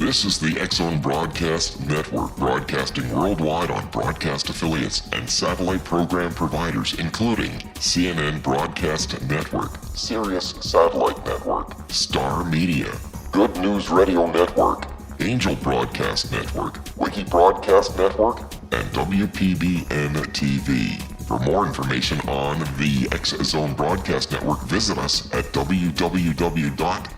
This is the X-Zone Broadcast Network, broadcasting worldwide on broadcast affiliates and satellite program providers, including CNN Broadcast Network, Sirius Satellite Network, Star Media, Good News Radio Network, Angel Broadcast Network, Wiki Broadcast Network, and WPBN TV. For more information on the X-Zone Broadcast Network, visit us at www.xzbn.net.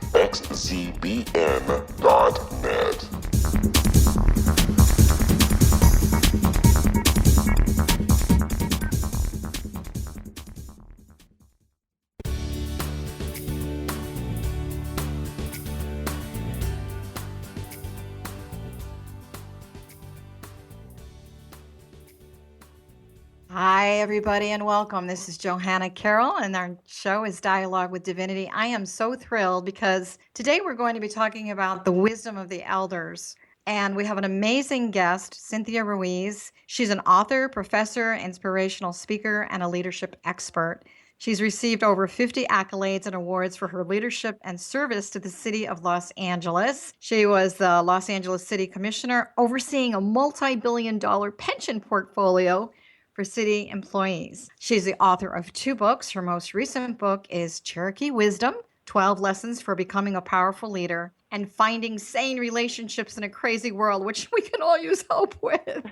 Hi, everybody, and welcome. This is Johanna Carroll, and our show is Dialogue with Divinity. I am so thrilled because today we're going to be talking about the wisdom of the elders. And we have an amazing guest, Cynthia Ruiz. She's an author, professor, inspirational speaker, and a leadership expert. She's received over 50 accolades and awards for her leadership and service to the city of Los Angeles. She was the Los Angeles City Commissioner, overseeing a multi-billion-dollar pension portfolio for city employees. She's the author of 2 books. Her most recent book is Cherokee Wisdom, 12 Lessons for Becoming a Powerful Leader, and Finding Sane Relationships in a Crazy World, which we can all use help with.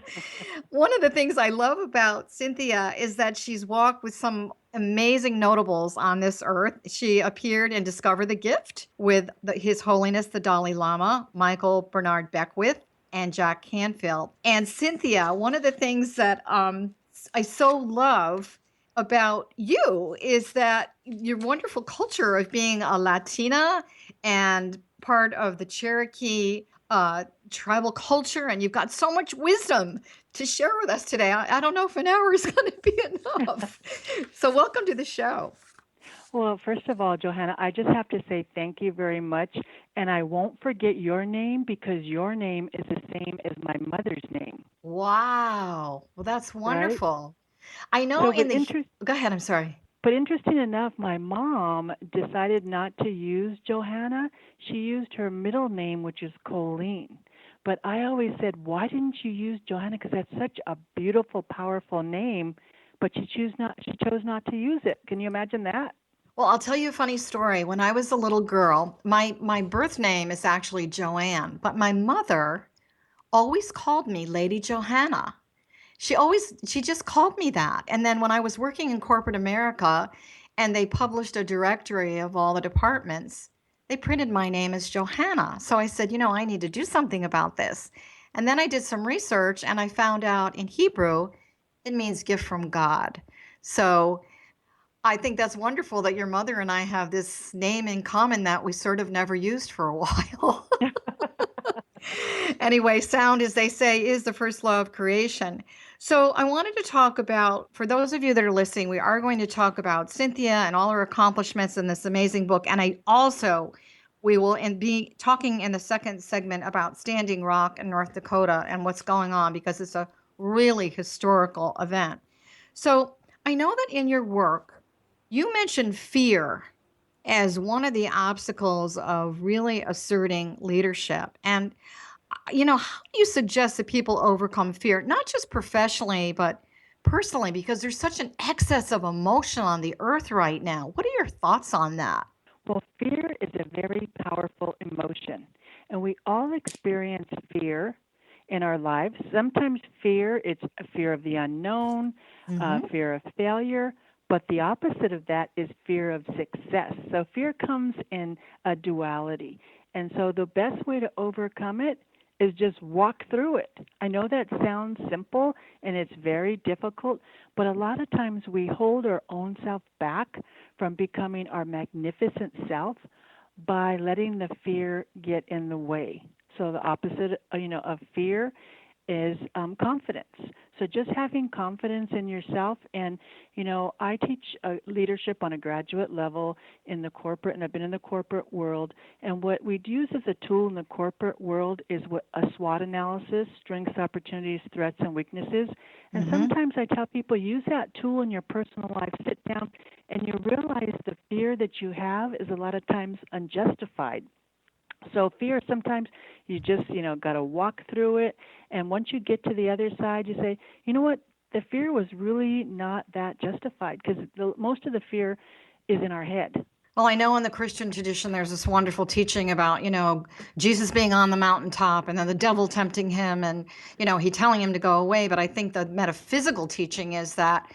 One of the things I love about Cynthia is that she's walked with some amazing notables on this earth. She appeared in Discover the Gift with His Holiness the Dalai Lama, Michael Bernard Beckwith, and Jack Canfield. And Cynthia, one of the things that I so love about you is that your wonderful culture of being a Latina and part of the Cherokee tribal culture, and you've got so much wisdom to share with us today. I don't know if an hour is going to be enough. So welcome to the show. Well, first of all, Johanna, I just have to say thank you very much, and I won't forget your name because your name is the same as my mother's name. Wow. Well, that's wonderful. Right? I know go ahead, I'm sorry. But interesting enough, my mom decided not to use Johanna. She used her middle name, which is Colleen. But I always said, why didn't you use Johanna? Because that's such a beautiful, powerful name, but she chose not to use it. Can you imagine that? Well, I'll tell you a funny story. When I was a little girl, my birth name is actually Joanne, but my mother always called me Lady Johanna. She just called me that. And then when I was working in corporate America and they published a directory of all the departments, they printed my name as Johanna. So I said, I need to do something about this. And then I did some research and I found out in Hebrew, it means gift from God. So I think that's wonderful that your mother and I have this name in common that we sort of never used for a while. Anyway, sound, as they say, is the first law of creation. So I wanted to talk about, for those of you that are listening, we are going to talk about Cynthia and all her accomplishments in this amazing book. And we will be talking in the second segment about Standing Rock in North Dakota and what's going on, because it's a really historical event. So I know that in your work, you mentioned fear as one of the obstacles of really asserting leadership. And, how do you suggest that people overcome fear, not just professionally, but personally, because there's such an excess of emotion on the earth right now? What are your thoughts on that? Well, fear is a very powerful emotion, and we all experience fear in our lives. Sometimes it's a fear of the unknown, fear of failure. But the opposite of that is fear of success. So fear comes in a duality. And so the best way to overcome it is just walk through it. I know that sounds simple and it's very difficult, but a lot of times we hold our own self back from becoming our magnificent self by letting the fear get in the way. So the opposite, of fear is confidence. So just having confidence in yourself. And, I teach leadership on a graduate level in the corporate, and I've been in the corporate world. And what we'd use as a tool in the corporate world is a SWOT analysis, strengths, opportunities, threats, and weaknesses. And sometimes I tell people, use that tool in your personal life. Sit down, and you realize the fear that you have is a lot of times unjustified. So fear, sometimes you just, got to walk through it. And once you get to the other side, you say, you know what? The fear was really not that justified, because most of the fear is in our head. Well, I know in the Christian tradition, there's this wonderful teaching about, Jesus being on the mountaintop and then the devil tempting him and, he telling him to go away. But I think the metaphysical teaching is that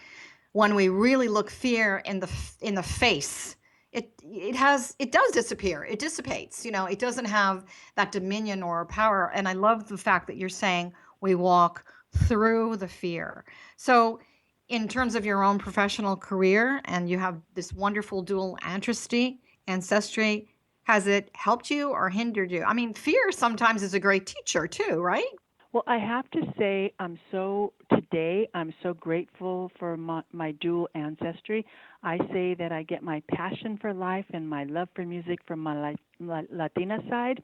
when we really look fear in the face, it does disappear. It dissipates. It doesn't have that dominion or power. And I love the fact that you're saying we walk through the fear. So in terms of your own professional career, and you have this wonderful dual ancestry, has it helped you or hindered you? I mean, fear sometimes is a great teacher too, right? Well, I have to say, I'm so grateful for my dual ancestry. I say that I get my passion for life and my love for music from my Latina side,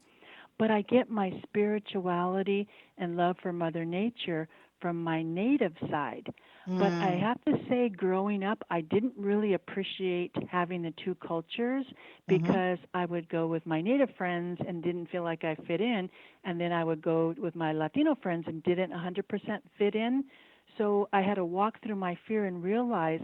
but I get my spirituality and love for Mother Nature from my native side. But I have to say, growing up, I didn't really appreciate having the two cultures, because I would go with my native friends and didn't feel like I fit in, and then I would go with my Latino friends and didn't 100% fit in. So I had to walk through my fear and realize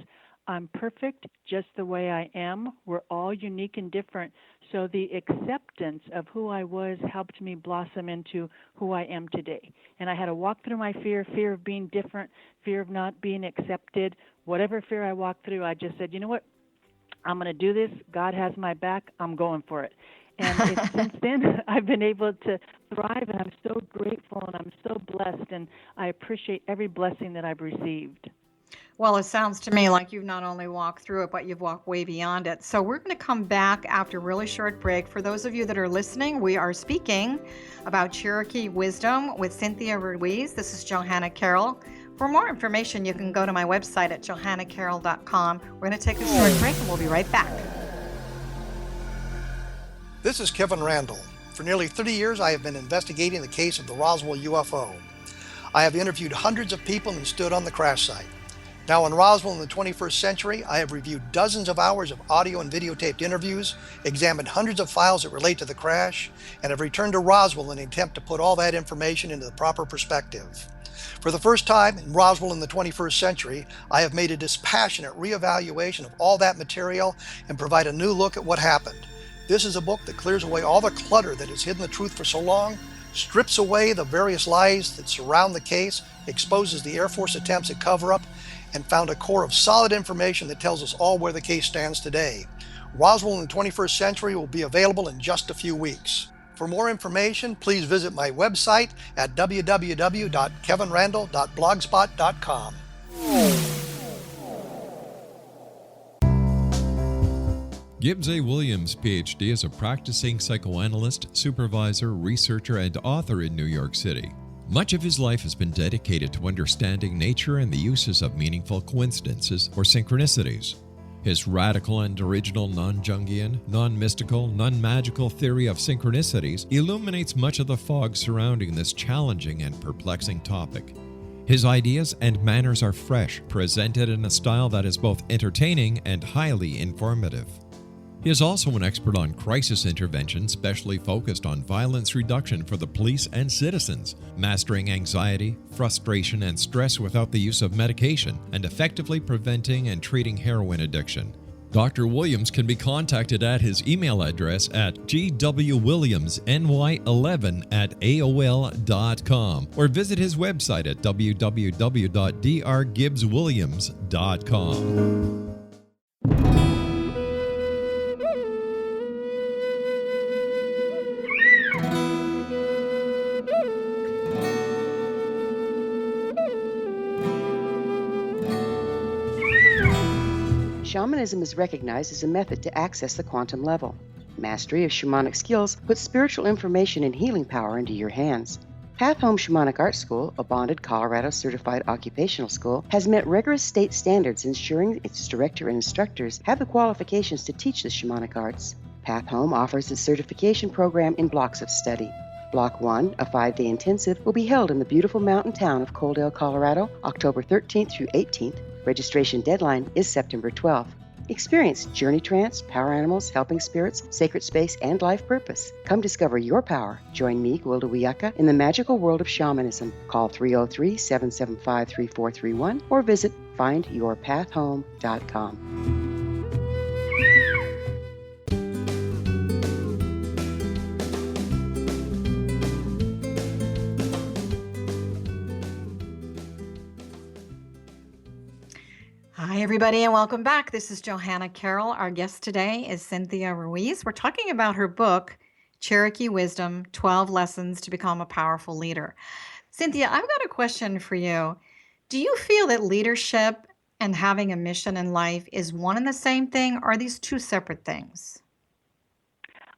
I'm perfect just the way I am. We're all unique and different. So the acceptance of who I was helped me blossom into who I am today. And I had to walk through my fear of being different, fear of not being accepted. Whatever fear I walked through, I just said, you know what? I'm going to do this. God has my back. I'm going for it. And since then, I've been able to thrive, and I'm so grateful, and I'm so blessed, and I appreciate every blessing that I've received. Well, it sounds to me like you've not only walked through it, but you've walked way beyond it. So we're going to come back after a really short break. For those of you that are listening, we are speaking about Cherokee wisdom with Cynthia Ruiz. This is Johanna Carroll. For more information, you can go to my website at johannacarroll.com. We're going to take a short break, and we'll be right back. This is Kevin Randall. For nearly 30 years, I have been investigating the case of the Roswell UFO. I have interviewed hundreds of people and stood on the crash site. Now in Roswell in the 21st century, I have reviewed dozens of hours of audio and videotaped interviews, examined hundreds of files that relate to the crash, and have returned to Roswell in an attempt to put all that information into the proper perspective. For the first time in Roswell in the 21st century, I have made a dispassionate reevaluation of all that material and provide a new look at what happened. This is a book that clears away all the clutter that has hidden the truth for so long, strips away the various lies that surround the case, exposes the Air Force attempts at cover-up, and found a core of solid information that tells us all where the case stands today. Roswell in the 21st century will be available in just a few weeks. For more information, please visit my website at www.kevinrandall.blogspot.com. Gibbs A. Williams, Ph.D., is a practicing psychoanalyst, supervisor, researcher, and author in New York City. Much of his life has been dedicated to understanding nature and the uses of meaningful coincidences or synchronicities. His radical and original non-Jungian, non-mystical, non-magical theory of synchronicities illuminates much of the fog surrounding this challenging and perplexing topic. His ideas and manners are fresh, presented in a style that is both entertaining and highly informative. He is also an expert on crisis intervention, specially focused on violence reduction for the police and citizens, mastering anxiety, frustration, and stress without the use of medication, and effectively preventing and treating heroin addiction. Dr. Williams can be contacted at his email address at gwwilliamsny11@aol.com or visit his website at www.drgibbswilliams.com. Shamanism is recognized as a method to access the quantum level. Mastery of shamanic skills puts spiritual information and healing power into your hands. Path Home Shamanic Art School, a bonded Colorado certified occupational school, has met rigorous state standards, ensuring its director and instructors have the qualifications to teach the shamanic arts. Path Home offers its certification program in blocks of study. Block 1, a 5-day intensive, will be held in the beautiful mountain town of Coaldale, Colorado, October 13th through 18th. Registration deadline is September 12th. Experience Journey Trance, Power Animals, Helping Spirits, Sacred Space, and Life Purpose. Come discover your power. Join me, Gwilda Wiyaka, in the magical world of shamanism. Call 303-775-3431 or visit findyourpathhome.com. Hi, everybody, and welcome back. This is Johanna Carroll. Our guest today is Cynthia Ruiz. We're talking about her book, Cherokee Wisdom, 12 Lessons to Become a Powerful Leader. Cynthia, I've got a question for you. Do you feel that leadership and having a mission in life is one and the same thing, or are these two separate things?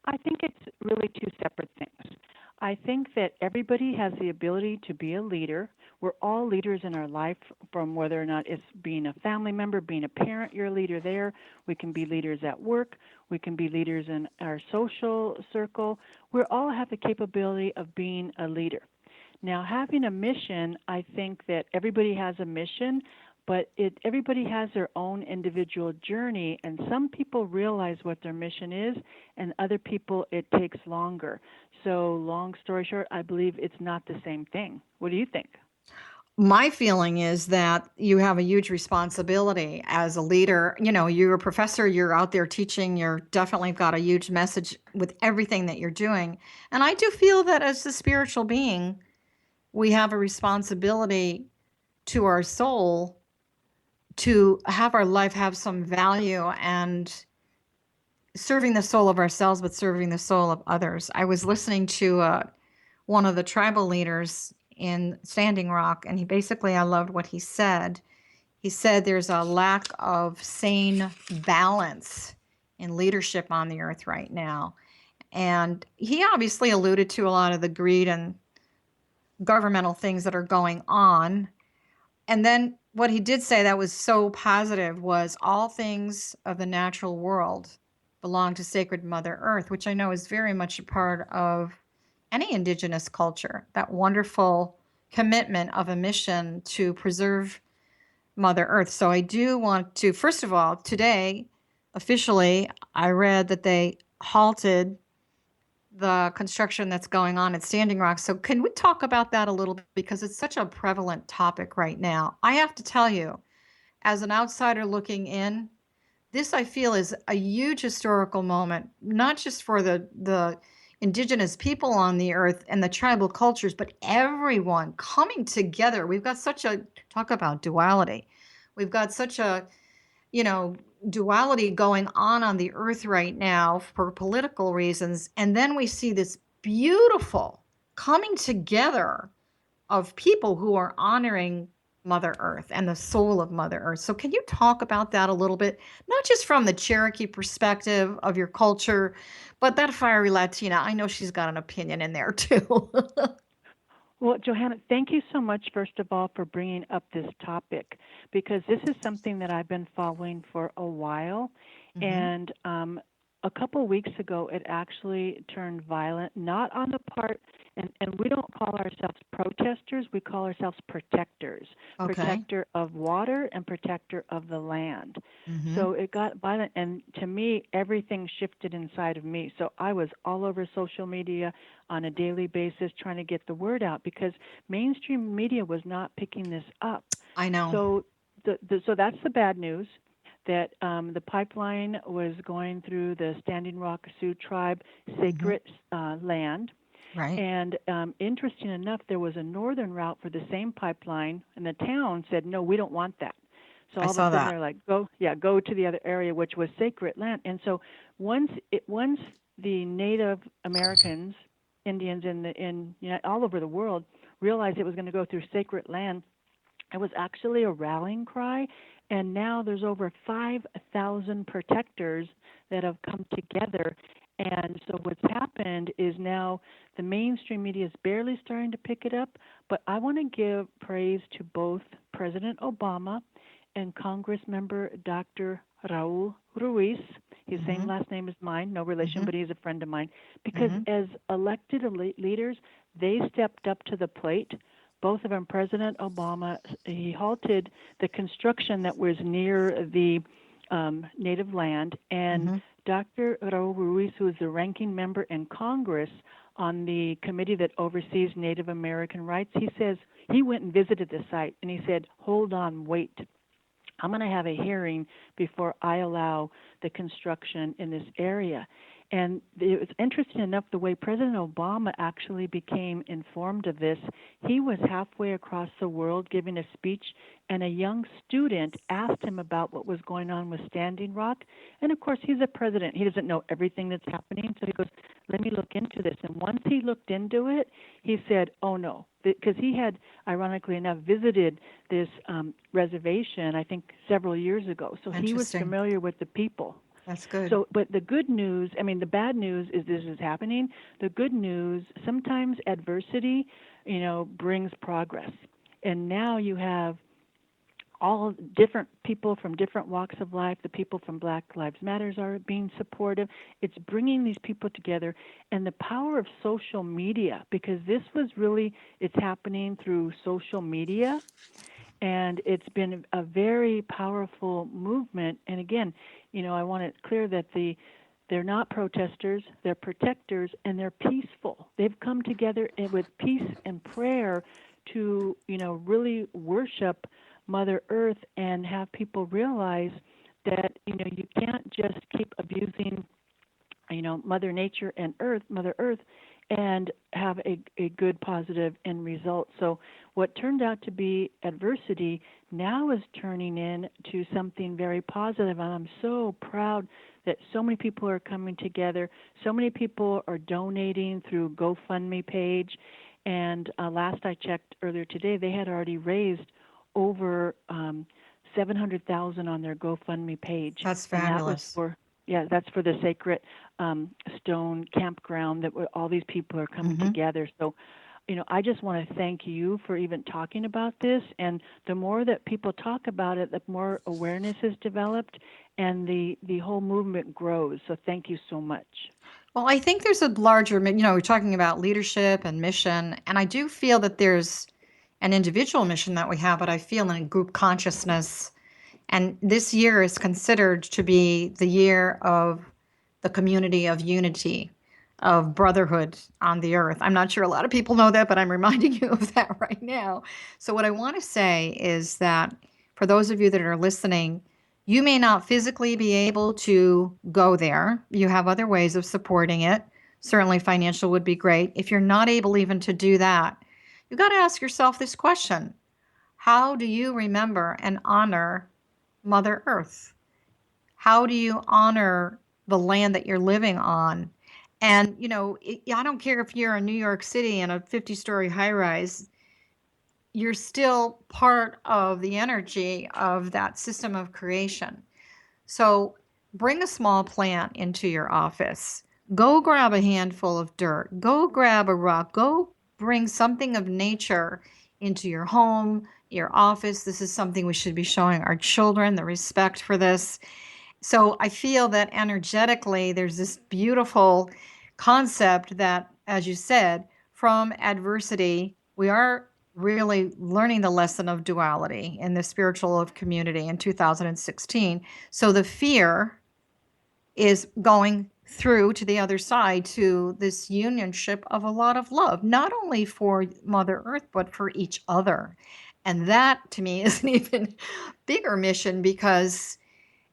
I think it's really two separate things. I think that everybody has the ability to be a leader. We're all leaders in our life, from whether or not it's being a family member, being a parent, you're a leader there. We can be leaders at work. We can be leaders in our social circle. We all have the capability of being a leader. Now, having a mission, I think that everybody has a mission, but everybody has their own individual journey, and some people realize what their mission is, and other people it takes longer. So long story short, I believe it's not the same thing. What do you think? My feeling is that you have a huge responsibility as a leader. You know, you're a professor, you're out there teaching, you're definitely got a huge message with everything that you're doing. And I do feel that as a spiritual being, we have a responsibility to our soul to have our life have some value and serving the soul of ourselves, but serving the soul of others. I was listening to one of the tribal leaders in Standing Rock, and I loved what he said. He said there's a lack of sane balance in leadership on the earth right now. And he obviously alluded to a lot of the greed and governmental things that are going on. And then what he did say that was so positive was all things of the natural world belong to sacred Mother Earth, which I know is very much a part of any indigenous culture, that wonderful commitment of a mission to preserve Mother Earth. So I do want to, first of all, today, officially, I read that they halted the construction that's going on at Standing Rock. So can we talk about that a little bit? Because it's such a prevalent topic right now. I have to tell you, as an outsider looking in, this I feel is a huge historical moment, not just for the indigenous people on the earth and the tribal cultures, but everyone coming together. We've got such a, talk about duality. We've got such a, duality going on the earth right now for political reasons. And then we see this beautiful coming together of people who are honoring Mother Earth and the soul of Mother Earth. So can you talk about that a little bit, not just from the Cherokee perspective of your culture, but that fiery Latina? I know she's got an opinion in there too. Well, Johanna, thank you so much, first of all, for bringing up this topic, because this is something that I've been following for a while. And a couple of weeks ago, it actually turned violent, not on the part, and we don't call ourselves protesters, we call ourselves protectors, protector of water and protector of the land. So it got violent, and to me, everything shifted inside of me. So I was all over social media on a daily basis trying to get the word out, because mainstream media was not picking this up. I know. So so that's the bad news, that the pipeline was going through the Standing Rock Sioux Tribe sacred land. Right. And interesting enough, there was a northern route for the same pipeline, and the town said, no, we don't want that. So all of a sudden they're like, go to the other area, which was sacred land. And so once the Native Americans, Indians in all over the world realized it was going to go through sacred land, it was actually a rallying cry. And now there's over 5,000 protectors that have come together. And so what's happened is now the mainstream media is barely starting to pick it up. But I want to give praise to both President Obama and Congressmember Dr. Raul Ruiz. His same last name as mine, no relation, but he's a friend of mine. Because as elected leaders, they stepped up to the plate. Both of them, President Obama, he halted the construction that was near the native land. And Dr. Raul Ruiz, who is the ranking member in Congress on the committee that oversees Native American rights, he says he went and visited the site, and he said, hold on, wait. I'm going to have a hearing before I allow the construction in this area. And it was interesting enough the way President Obama actually became informed of this. He was halfway across the world giving a speech, and a young student asked him about what was going on with Standing Rock. And of course, he's a president. He doesn't know everything that's happening. So he goes, let me look into this. And once he looked into it, he said, oh no, because he had, ironically enough, visited this reservation, I think, several years ago. So he was familiar with the people. That's good. So, but the good news, I mean, the bad news is this is happening. The good news, sometimes adversity, brings progress. And now you have all different people from different walks of life. The people from Black Lives Matters are being supportive. It's bringing these people together. And the power of social media, because this was really, it's happening through social media. And it's been a very powerful movement. And again, I want it clear that they're not protesters, they're protectors, and they're peaceful. They've come together with peace and prayer to, really worship Mother Earth and have people realize that, you can't just keep abusing, Mother Nature and Mother Earth, and have a good positive end result. So what turned out to be adversity now is turning into something very positive. And I'm so proud that so many people are coming together. So many people are donating through GoFundMe page. And last I checked earlier today, they had already raised over $700,000 on their GoFundMe page. That's fabulous. That's for the Sacred Stone Campground that all these people are coming together. So, I just want to thank you for even talking about this. And the more that people talk about it, the more awareness is developed and the whole movement grows. So thank you so much. Well, I think there's a larger, we're talking about leadership and mission, and I do feel that there's an individual mission that we have, but I feel in a group consciousness. And this year is considered to be the year of the community of unity, of brotherhood on the earth. I'm not sure a lot of people know that, but I'm reminding you of that right now. So what I want to say is that for those of you that are listening, you may not physically be able to go there. You have other ways of supporting it. Certainly financial would be great. If you're not able even to do that, you've got to ask yourself this question. How do you remember and honor Mother Earth? How do you honor the land that you're living on? And, I don't care if you're in New York City in a 50-story high-rise, you're still part of the energy of that system of creation. So bring a small plant into your office. Go grab a handful of dirt. Go grab a rock. Go bring something of nature into your home, your office. This is something we should be showing our children, the respect for this. So I feel that energetically, there's this beautiful concept that, as you said, from adversity, we are really learning the lesson of duality in the spiritual of community in 2016. So the fear is going through to the other side to this unionship of a lot of love, not only for Mother Earth, but for each other. And that, to me, is an even bigger mission, because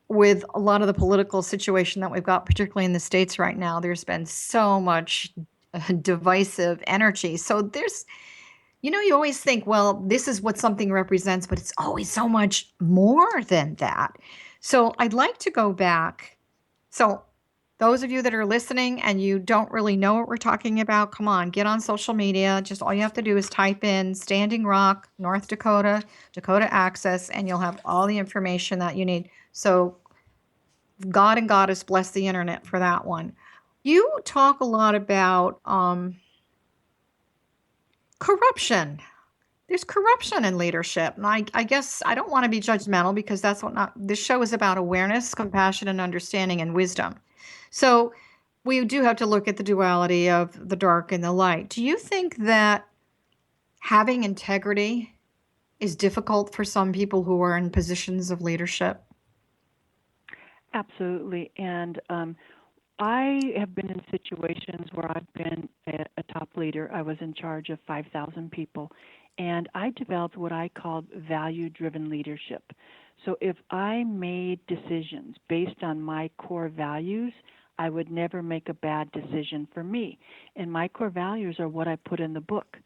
with a lot of the political situation that we've got, particularly in the States right now, there's been so much divisive energy. So there's, you always think, well, this is what something represents, but it's always so much more than that. So I'd like to go back. So those of you that are listening and you don't really know what we're talking about, come on, get on social media. Just all you have to do is type in Standing Rock, North Dakota, Dakota Access, and you'll have all the information that you need. So God and Goddess bless the internet for that one. You talk a lot about corruption. There's corruption in leadership. And I guess I don't want to be judgmental, because that's what this show is about: awareness, compassion, and understanding, and wisdom. So we do have to look at the duality of the dark and the light. Do you think that having integrity is difficult for some people who are in positions of leadership? Absolutely. And I have been in situations where I've been a top leader. I was in charge of 5,000 people, and I developed what I called value-driven leadership. So if I made decisions based on my core values, I would never make a bad decision for me. And my core values are what I put in the book.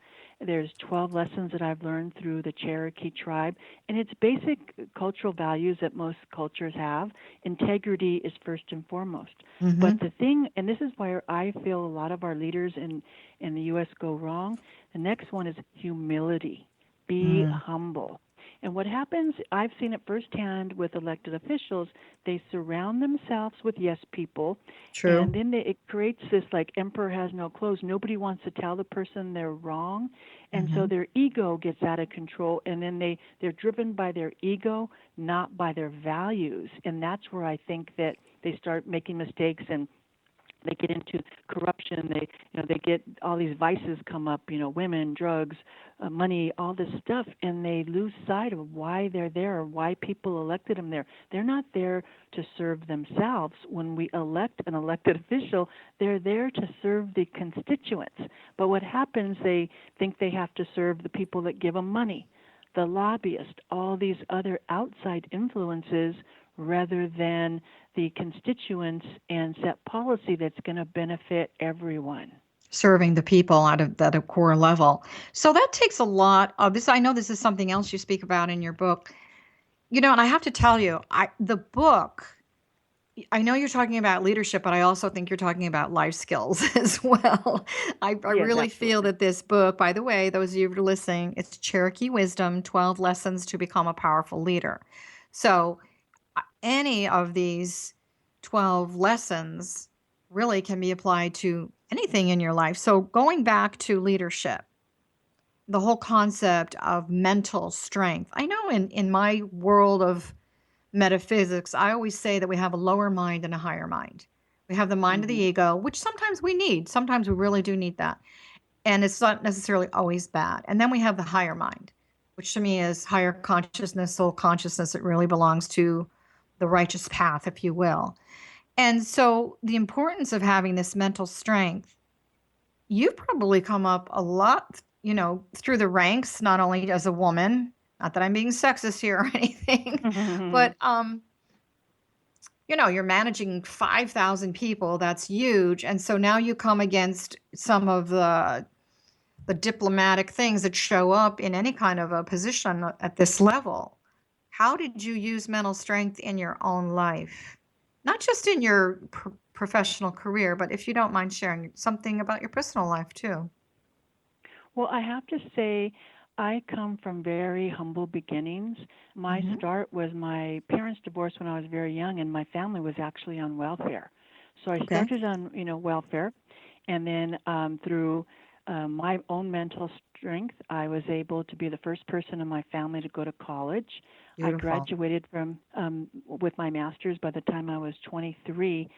There's 12 lessons that I've learned through the Cherokee tribe, and it's basic cultural values that most cultures have. Integrity is first and foremost. Mm-hmm. But the thing, and this is where I feel a lot of our leaders in the U.S. go wrong, the next one is humility. Be humble. And what happens, I've seen it firsthand with elected officials, they surround themselves with yes people. True. And then it creates this like emperor has no clothes. Nobody wants to tell the person they're wrong. And so their ego gets out of control. And then they're driven by their ego, not by their values. And that's where I think that they start making mistakes and they get into corruption. They get all these vices come up, women, drugs, money, all this stuff, and they lose sight of why they're there or why people elected them there. They're not there to serve themselves. When we elect an elected official, they're there to serve the constituents. But what happens, they think they have to serve the people that give them money, the lobbyists, all these other outside influences, rather than the constituents and set policy that's going to benefit everyone. Serving the people at a core level. So that takes a lot of this. I know this is something else you speak about in your book. And I have to tell you, the book, I know you're talking about leadership, but I also think you're talking about life skills as well. I really feel that this book, by the way, those of you who are listening, it's Cherokee Wisdom, 12 Lessons to Become a Powerful Leader. So any of these 12 lessons really can be applied to anything in your life. So going back to leadership, the whole concept of mental strength. I know in my world of metaphysics, I always say that we have a lower mind and a higher mind. We have the mind of the ego, which sometimes we need. Sometimes we really do need that. And it's not necessarily always bad. And then we have the higher mind, which to me is higher consciousness, soul consciousness. It really belongs to the righteous path, if you will. And so the importance of having this mental strength, you've probably come up a lot, through the ranks, not only as a woman, not that I'm being sexist here or anything, but, you're managing 5,000 people. That's huge. And so now you come against some of the diplomatic things that show up in any kind of a position at this level. How did you use mental strength in your own life? Not just in your professional career, but if you don't mind sharing something about your personal life too. Well, I have to say, I come from very humble beginnings. My start was my parents divorced when I was very young, and my family was actually on welfare. So I started on, welfare, and then through my own mental strength, I was able to be the first person in my family to go to college. Beautiful. I graduated with my master's by the time I was 23.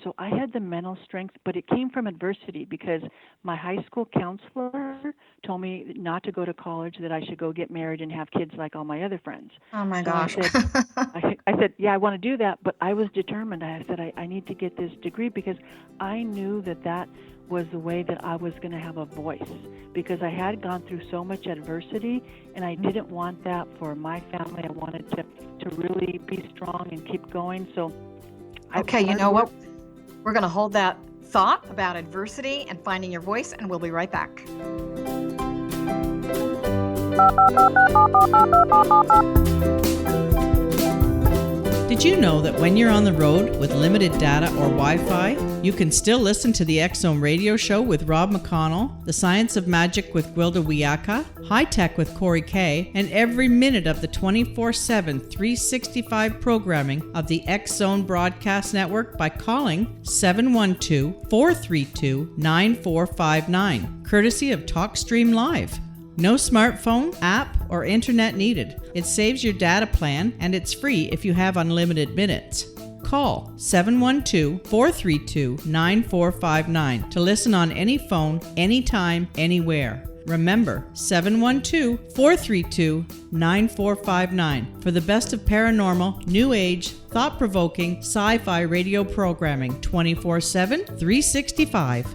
So I had the mental strength, but it came from adversity because my high school counselor told me not to go to college, that I should go get married and have kids like all my other friends. Oh, my gosh. I said, yeah, I want to do that, but I was determined. I said, I need to get this degree because I knew that was the way that I was going to have a voice, because I had gone through so much adversity, and I didn't want that for my family. I wanted to really be strong and keep going. So, okay, you know what? We're going to hold that thought about adversity and finding your voice, and we'll be right back. Did you know that when you're on the road with limited data or Wi-Fi, you can still listen to the X-Zone radio show with Rob McConnell, The Science of Magic with Gwilda Wiyaka, High Tech with Corey Kay, and every minute of the 24/7, 365 programming of the X-Zone Broadcast Network by calling 712-432-9459, courtesy of TalkStream Live. No smartphone, app, or internet needed. It saves your data plan, and it's free if you have unlimited minutes. Call 712-432-9459 to listen on any phone, anytime, anywhere. Remember, 712-432-9459 for the best of paranormal, new age, thought-provoking, sci-fi radio programming 24/7, 365.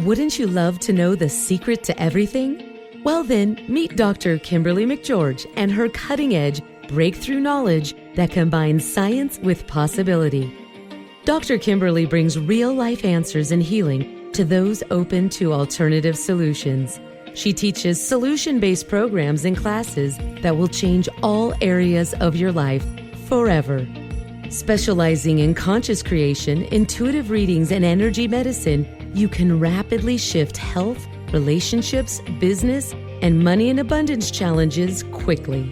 Wouldn't you love to know the secret to everything? Well then, meet Dr. Kimberly McGeorge and her cutting-edge breakthrough knowledge that combines science with possibility. Dr. Kimberly brings real-life answers and healing to those open to alternative solutions. She teaches solution-based programs and classes that will change all areas of your life forever. Specializing in conscious creation, intuitive readings, and energy medicine, you can rapidly shift health, relationships, business, and money and abundance challenges quickly.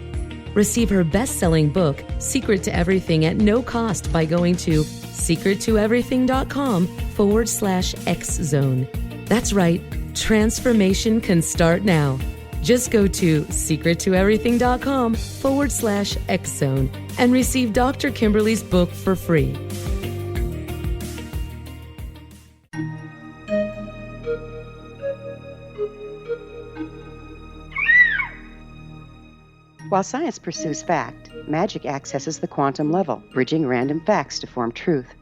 Receive her best-selling book, Secret to Everything, at no cost by going to secrettoeverything.com/X-Zone. That's right, transformation can start now. Just go to secrettoeverything.com/X-Zone and receive Dr. Kimberly's book for free. While science pursues fact, magic accesses the quantum level, bridging random facts to form truth.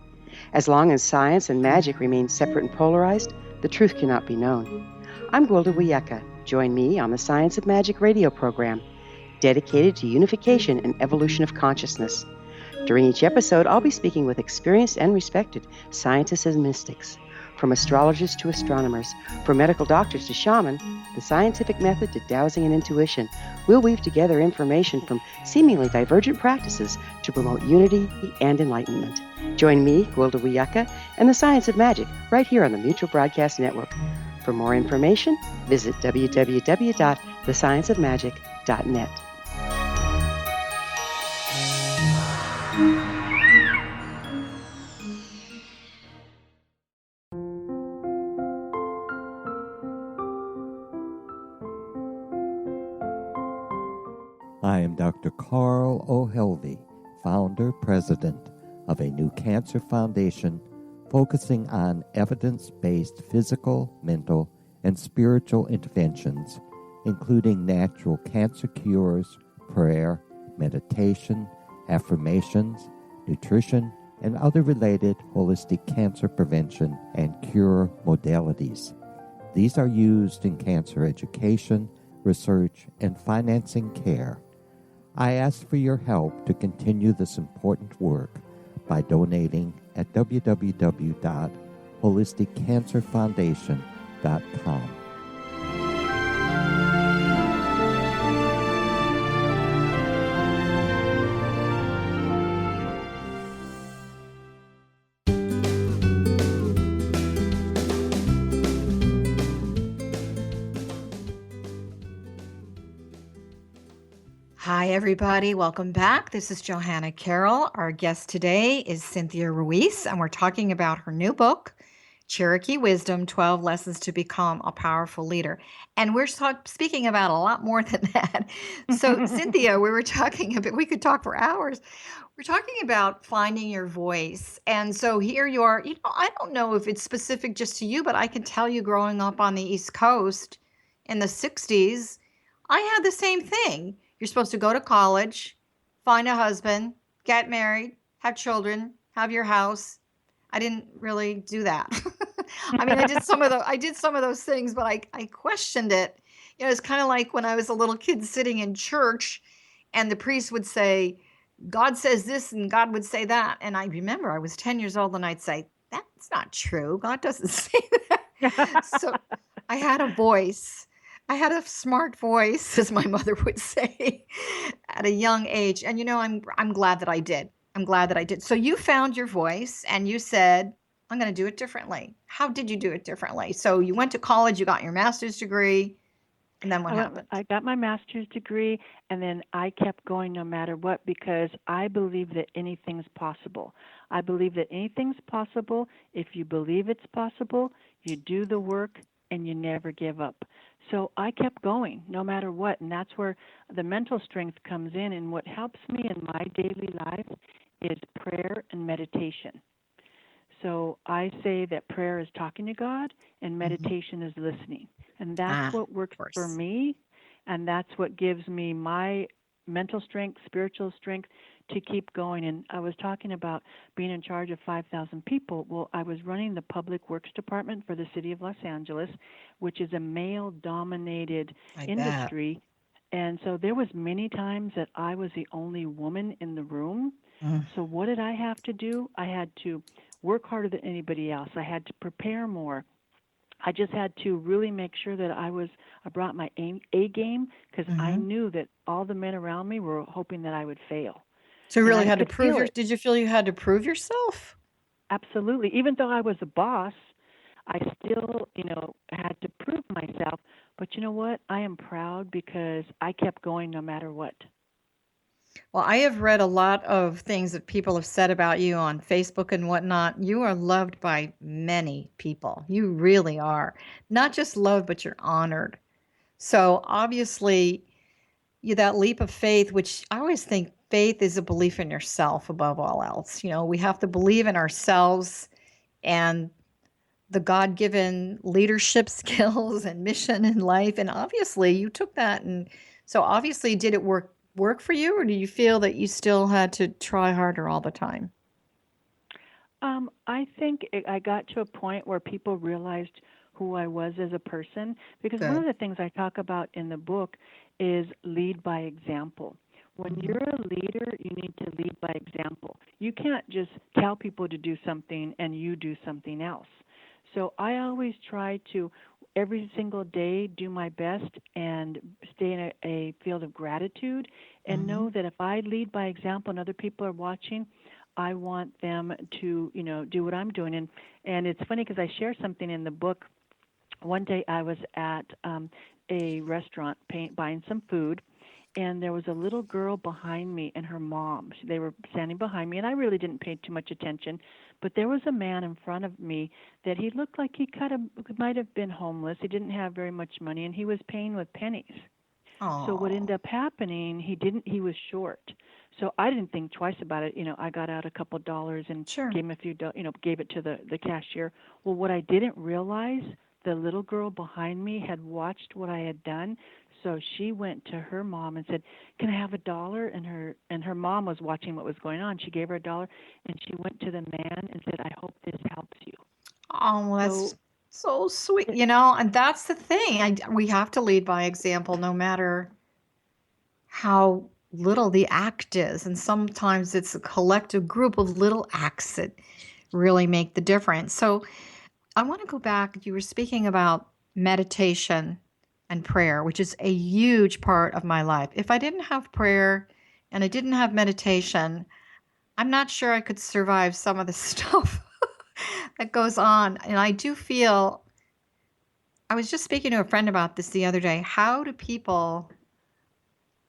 As long as science and magic remain separate and polarized, the truth cannot be known. I'm Gwilda Wiyaka. Join me on the Science of Magic radio program, dedicated to unification and evolution of consciousness. During each episode, I'll be speaking with experienced and respected scientists and mystics. From astrologers to astronomers, from medical doctors to shaman, the scientific method to dowsing and intuition, we'll weave together information from seemingly divergent practices to promote unity and enlightenment. Join me, Gwilda Wiyaka, and the Science of Magic right here on the Mutual Broadcast Network. For more information, visit www.thescienceofmagic.net. I am Dr. Carl O'Helvey, founder, president of a new cancer foundation focusing on evidence-based physical, mental, and spiritual interventions, including natural cancer cures, prayer, meditation, affirmations, nutrition, and other related holistic cancer prevention and cure modalities. These are used in cancer education, research, and financing care. I ask for your help to continue this important work by donating at www.holisticcancerfoundation.com. Hi, everybody. Welcome back. This is Johanna Carroll. Our guest today is Cynthia Ruiz, and we're talking about her new book, Cherokee Wisdom, 12 Lessons to Become a Powerful Leader. And we're speaking about a lot more than that. So, Cynthia, we could talk for hours. We're talking about finding your voice. And so here you are. I don't know if it's specific just to you, but I can tell you growing up on the East Coast in the 60s, I had the same thing. You're supposed to go to college, find a husband, get married, have children, have your house. I didn't really do that. I mean, I did some of those things, but I questioned it. It's kind of like when I was a little kid sitting in church and the priest would say, God says this and God would say that. And I remember I was 10 years old and I'd say, that's not true. God doesn't say that. So I had a voice. I had a smart voice, as my mother would say, at a young age. And, I'm glad that I did. I'm glad that I did. So you found your voice and you said, I'm going to do it differently. How did you do it differently? So you went to college, you got your master's degree, and then what happened? I got my master's degree, and then I kept going no matter what, because I believe that anything's possible. I believe that anything's possible. If you believe it's possible, you do the work, and you never give up. So I kept going no matter what, and that's where the mental strength comes in. And what helps me in my daily life is prayer and meditation. So I say that prayer is talking to God and meditation is listening. And that's what works for me, and that's what gives me my mental strength, spiritual strength to keep going. And I was talking about being in charge of 5,000 people. Well, I was running the public works department for the city of Los Angeles, which is a male-dominated industry. And so there was many times that I was the only woman in the room. So what did I have to do? I had to work harder than anybody else. I had to prepare more. I just had to really make sure that I brought my A game, because I knew that all the men around me were hoping that I would fail. So you And really I had to could prove feel it. did you feel you had to prove yourself? Absolutely. Even though I was a boss, I still, had to prove myself. But you know what? I am proud because I kept going no matter what. Well, I have read a lot of things that people have said about you on Facebook and whatnot. You are loved by many people. You really are. Not just loved, but you're honored. So obviously, that leap of faith, which I always think faith is a belief in yourself above all else. We have to believe in ourselves and the God-given leadership skills and mission in life. And obviously you took that. And so obviously, did it work for you, or do you feel that you still had to try harder all the time? I think I got to a point where people realized who I was as a person, because one of Good. the things I talk about in the book is lead by example. When you're a leader, you need to lead by example. You can't just tell people to do something and you do something else. So I always try to, every single day, do my best and stay in a field of gratitude, and know that if I lead by example and other people are watching, I want them to, do what I'm doing. And it's funny because I share something in the book. One day I was at a restaurant buying some food, and there was a little girl behind me and her mom. They were standing behind me, and I really didn't pay too much attention. But there was a man in front of me that he looked like he might have been homeless. He didn't have very much money, and he was paying with pennies. So what ended up happening, he was short. So I didn't think twice about it. I got out a couple dollars and Sure. gave him a few, gave it to the cashier. Well, what I didn't realize, the little girl behind me had watched what I had done. So she went to her mom and said, "Can I have $1?" And her mom was watching what was going on. She gave her $1, and she went to the man and said, "I hope this helps you." Oh, well, So that's so sweet, it, and that's the thing. We have to lead by example no matter how little the act is. And sometimes it's a collective group of little acts that really make the difference. So I want to go back. You were speaking about meditation and prayer, which is a huge part of my life. If I didn't have prayer and I didn't have meditation, I'm not sure I could survive some of the stuff that goes on. And I do feel, I was just speaking to a friend about this the other day. How do people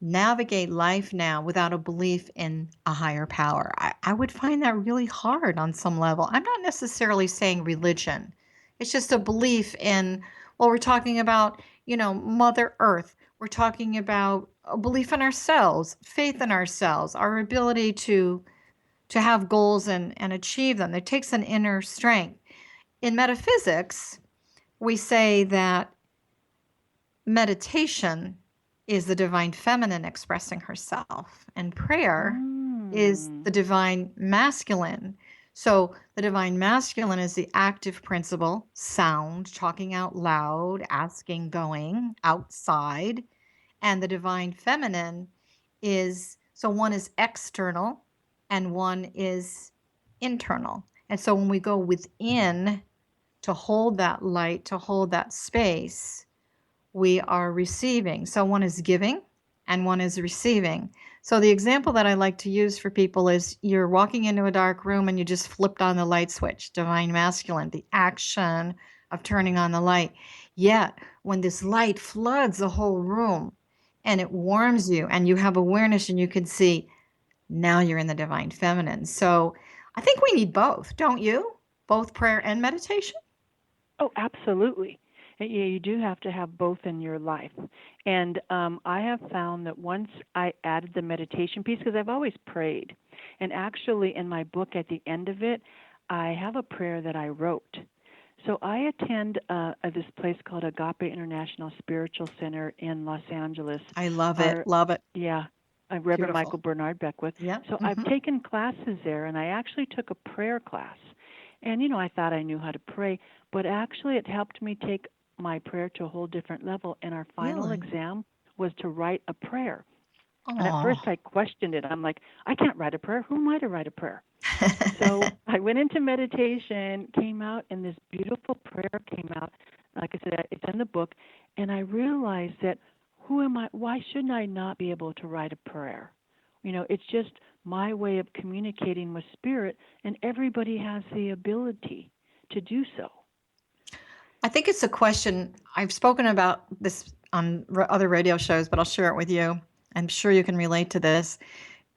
navigate life now without a belief in a higher power? I would find that really hard on some level. I'm not necessarily saying religion. It's just a belief in, well, we're talking about, Mother Earth. We're talking about a belief in ourselves, faith in ourselves, our ability to have goals and achieve them. It takes an inner strength. In metaphysics, we say that meditation is the divine feminine expressing herself, and prayer is the divine masculine. So the divine masculine is the active principle, sound, talking out loud, asking, going, outside. And the divine feminine is, so one is external and one is internal. And so when we go within to hold that light, to hold that space, we are receiving. So one is giving and one is receiving. So the example that I like to use for people is you're walking into a dark room and you just flipped on the light switch, divine masculine, the action of turning on the light. Yet when this light floods the whole room and it warms you and you have awareness and you can see, now you're in the divine feminine. So I think we need both, don't you? Both prayer and meditation? Oh, absolutely. Yeah, you do have to have both in your life. And I have found that once I added the meditation piece, because I've always prayed, and actually in my book at the end of it, I have a prayer that I wrote. So I attend this place called Agape International Spiritual Center in Los Angeles. I love it. Love it. Yeah, Reverend Beautiful. Michael Bernard Beckwith. Yeah. So I've taken classes there, and I actually took a prayer class. And, I thought I knew how to pray, but actually it helped me take my prayer to a whole different level. And our final exam was to write a prayer. And at first I questioned it. I'm like, I can't write a prayer. Who am I to write a prayer? So I went into meditation, came out, and this beautiful prayer came out. Like I said, it's in the book. And I realized that who am I? Why shouldn't I not be able to write a prayer? It's just my way of communicating with Spirit, and everybody has the ability to do so. I think it's a question. I've spoken about this on other radio shows, but I'll share it with you. I'm sure you can relate to this.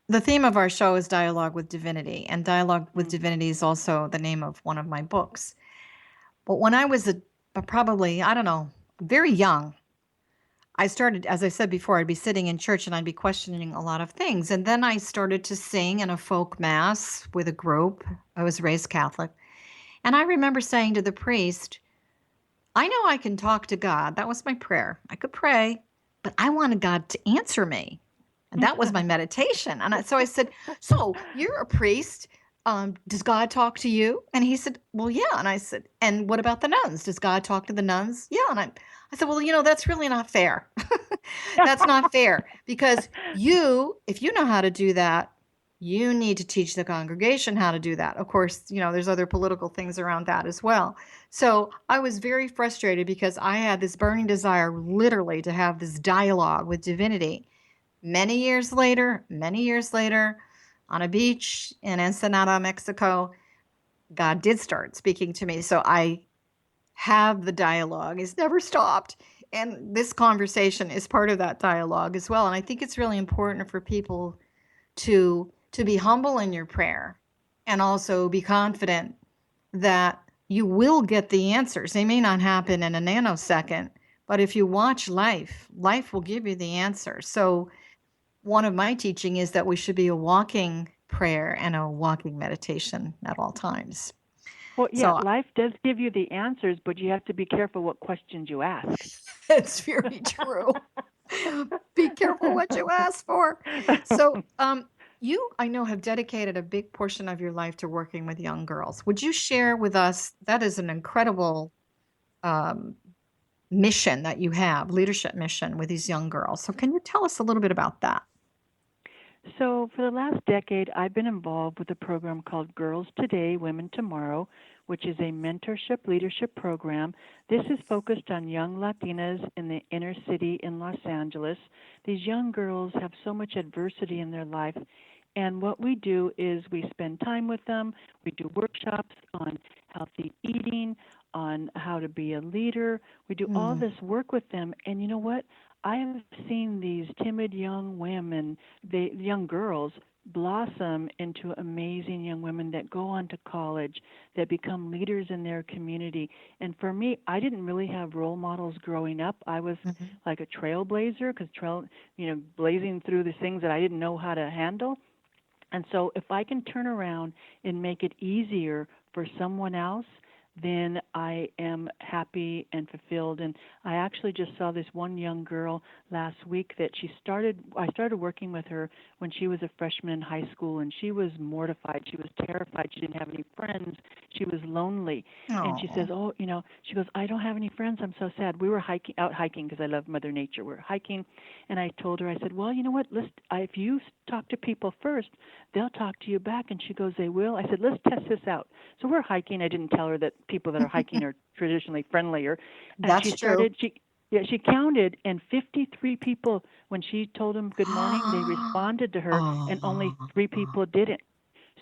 The theme of our show is Dialogue with Divinity, and Dialogue with Divinity is also the name of one of my books. But when I was probably, I don't know, very young, I started, as I said before, I'd be sitting in church and I'd be questioning a lot of things. And then I started to sing in a folk mass with a group. I was raised Catholic. And I remember saying to the priest, I know I can talk to God. That was my prayer. I could pray, but I wanted God to answer me. And that was my meditation. And so I said, so you're a priest. Does God talk to you? And he said, well, yeah. And I said, and what about the nuns? Does God talk to the nuns? Yeah. And I said, well, that's really not fair. That's not fair, because if you know how to do that, you need to teach the congregation how to do that. Of course, there's other political things around that as well. So I was very frustrated because I had this burning desire literally to have this dialogue with divinity. Many years later, on a beach in Ensenada, Mexico, God did start speaking to me. So I have the dialogue. It's never stopped. And this conversation is part of that dialogue as well. And I think it's really important for people to be humble in your prayer and also be confident that you will get the answers. They may not happen in a nanosecond, but if you watch life will give you the answer. So one of my teaching is that we should be a walking prayer and a walking meditation at all times. Well, yeah, life does give you the answers, but you have to be careful what questions you ask. It's very true. Be careful what you ask for. So you, I know, have dedicated a big portion of your life to working with young girls. Would you share with us, that is an incredible mission that you have, leadership mission with these young girls. So can you tell us a little bit about that? So for the last decade, I've been involved with a program called Girls Today, Women Tomorrow, which is a mentorship leadership program. This is focused on young Latinas in the inner city in Los Angeles. These young girls have so much adversity in their life, and what we do is we spend time with them. We do workshops on healthy eating, on how to be a leader. We do all this work with them, and you know what? I have seen these timid young women, young girls, blossom into amazing young women that go on to college, that become leaders in their community. And for me, I didn't really have role models growing up. I was like a trailblazer, because blazing through the things that I didn't know how to handle. And so if I can turn around and make it easier for someone else, then I am happy and fulfilled. And I actually just saw this one young girl last week that I started working with her when she was a freshman in high school, and she was mortified. She was terrified. She didn't have any friends. She was lonely. And she says, she goes, I don't have any friends. I'm so sad. We were out hiking because I love Mother Nature. We're hiking. And I told her, I said, well, you know what? If you talk to people first, they'll talk to you back. And she goes, they will. I said, let's test this out. So we're hiking. I didn't tell her that people that are hiking are traditionally friendlier. And That's true. She counted, and 53 people, when she told them good morning, they responded to her, and only 3 people didn't.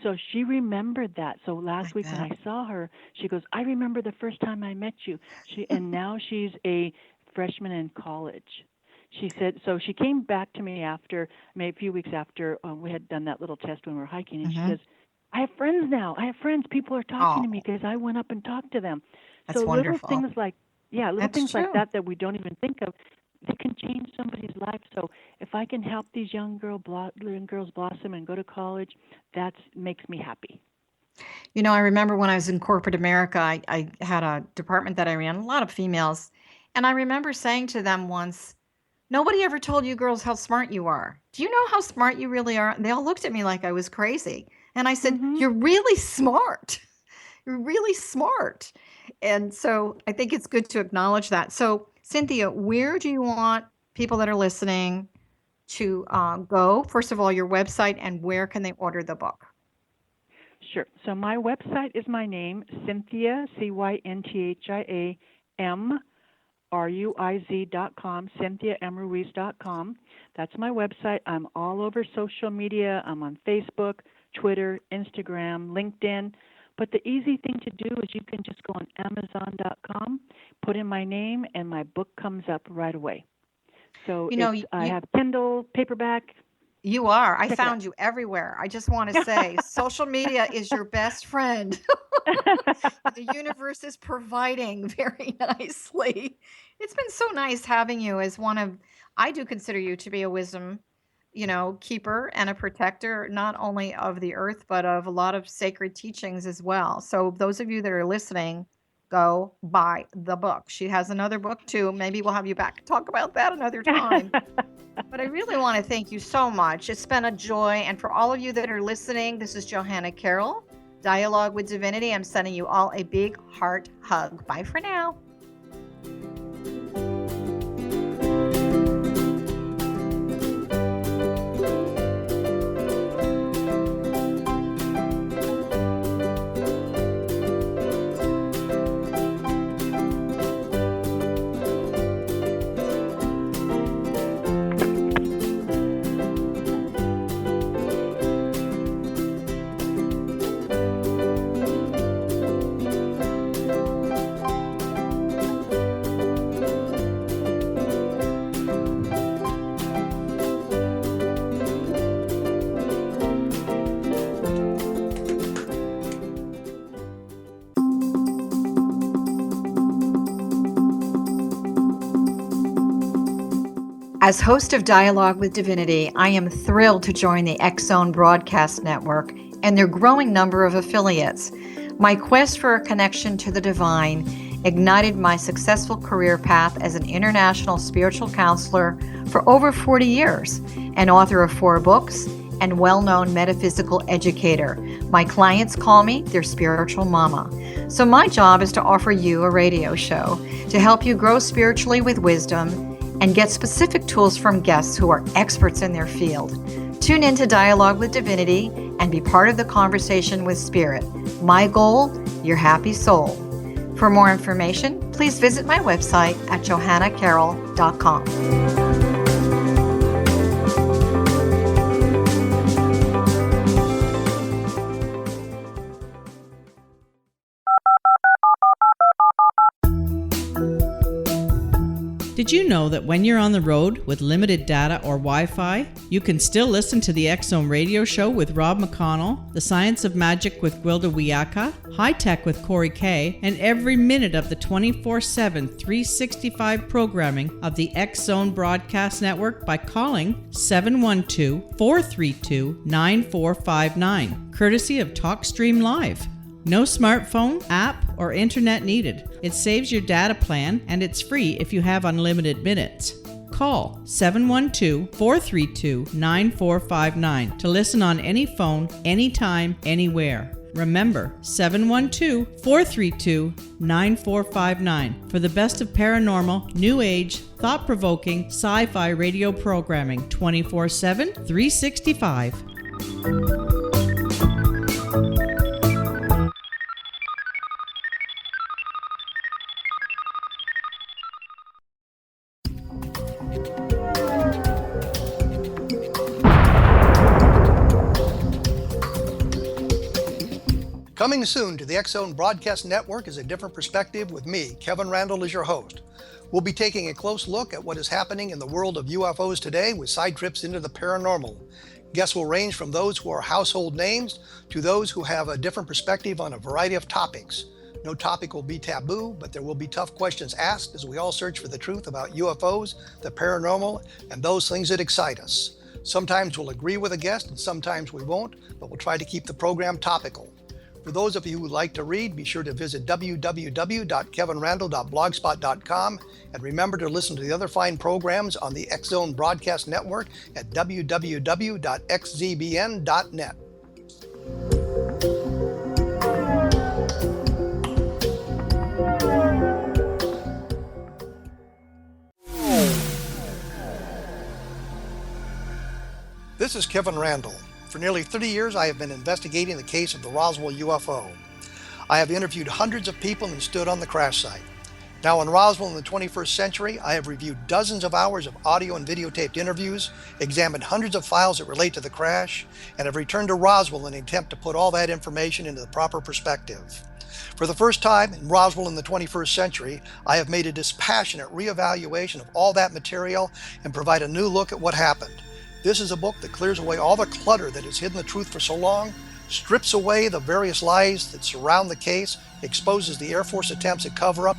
So she remembered that. So last week when I saw her, she goes, I remember the first time I met you. And now she's a freshman in college. She said, so she came back to me after, maybe a few weeks after we had done that little test when we were hiking, and she says, I have friends now. I have friends. People are talking to me because I went up and talked to them. That's so wonderful. Little things like Yeah, little That's things like true. that we don't even think of, they can change somebody's life. So if I can help these young girls blossom and go to college, that makes me happy. I remember when I was in corporate America, I had a department that I ran, a lot of females. And I remember saying to them once, nobody ever told you girls how smart you are. Do you know how smart you really are? And they all looked at me like I was crazy. And I said, Mm-hmm. you're really smart. You're really smart. And so I think it's good to acknowledge that. So, Cynthia, where do you want people that are listening to go? First of all, your website, and where can they order the book? Sure. So my website is my name, Cynthia, CynthiaMruiz.com, CynthiaMruiz.com. That's my website. I'm all over social media. I'm on Facebook, Twitter, Instagram, LinkedIn. But the easy thing to do is you can just go on Amazon.com, put in my name, and my book comes up right away. So I have Kindle, paperback. You are. I Check it out. found you everywhere. I just want to say social media is your best friend. The universe is providing very nicely. It's been so nice having you as I do consider you to be a wisdom, keeper and a protector, not only of the earth, but of a lot of sacred teachings as well. So those of you that are listening, go buy the book. She has another book too. Maybe we'll have you back and talk about that another time. But I really want to thank you so much. It's been a joy. And for all of you that are listening, this is Johanna Carroll, Dialogue with Divinity. I'm sending you all a big heart hug. Bye for now. As host of Dialogue with Divinity, I am thrilled to join the X-Zone Broadcast Network and their growing number of affiliates. My quest for a connection to the divine ignited my successful career path as an international spiritual counselor for over 40 years, an author of 4 books, and well-known metaphysical educator. My clients call me their spiritual mama. So my job is to offer you a radio show to help you grow spiritually with wisdom and get specific tools from guests who are experts in their field. Tune in to Dialogue with Divinity and be part of the conversation with Spirit. My goal, your happy soul. For more information, please visit my website at johannacarroll.com. Did you know that when you're on the road with limited data or Wi-Fi, you can still listen to the X-Zone radio show with Rob McConnell, The Science of Magic with Gwilda Wiyaka, High Tech with Corey Kay, and every minute of the 24/7, 365 programming of the X-Zone Broadcast Network by calling 712-432-9459, courtesy of TalkStream Live. No smartphone, app, or internet needed. It saves your data plan, and it's free if you have unlimited minutes. Call 712-432-9459 to listen on any phone, anytime, anywhere. Remember, 712-432-9459 for the best of paranormal, new age, thought-provoking, sci-fi radio programming 24/7, 365. Coming soon to the X-Zone Broadcast Network is A Different Perspective with me, Kevin Randall, as your host. We'll be taking a close look at what is happening in the world of UFOs today with side trips into the paranormal. Guests will range from those who are household names to those who have a different perspective on a variety of topics. No topic will be taboo, but there will be tough questions asked as we all search for the truth about UFOs, the paranormal, and those things that excite us. Sometimes we'll agree with a guest and sometimes we won't, but we'll try to keep the program topical. For those of you who would like to read, be sure to visit www.kevinrandle.blogspot.com and remember to listen to the other fine programs on the X Zone Broadcast Network at www.xzbn.net. This is Kevin Randle. For nearly 30 years, I have been investigating the case of the Roswell UFO. I have interviewed hundreds of people and stood on the crash site. Now in Roswell in the 21st century, I have reviewed dozens of hours of audio and videotaped interviews, examined hundreds of files that relate to the crash, and have returned to Roswell in an attempt to put all that information into the proper perspective. For the first time in Roswell in the 21st century, I have made a dispassionate reevaluation of all that material and provide a new look at what happened. This is a book that clears away all the clutter that has hidden the truth for so long, strips away the various lies that surround the case, exposes the Air Force attempts at cover-up,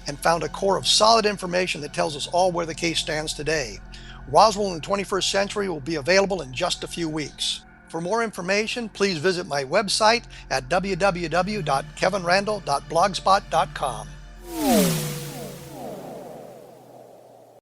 and found a core of solid information that tells us all where the case stands today. Roswell in the 21st century will be available in just a few weeks. For more information, please visit my website at www.kevinrandle.blogspot.com.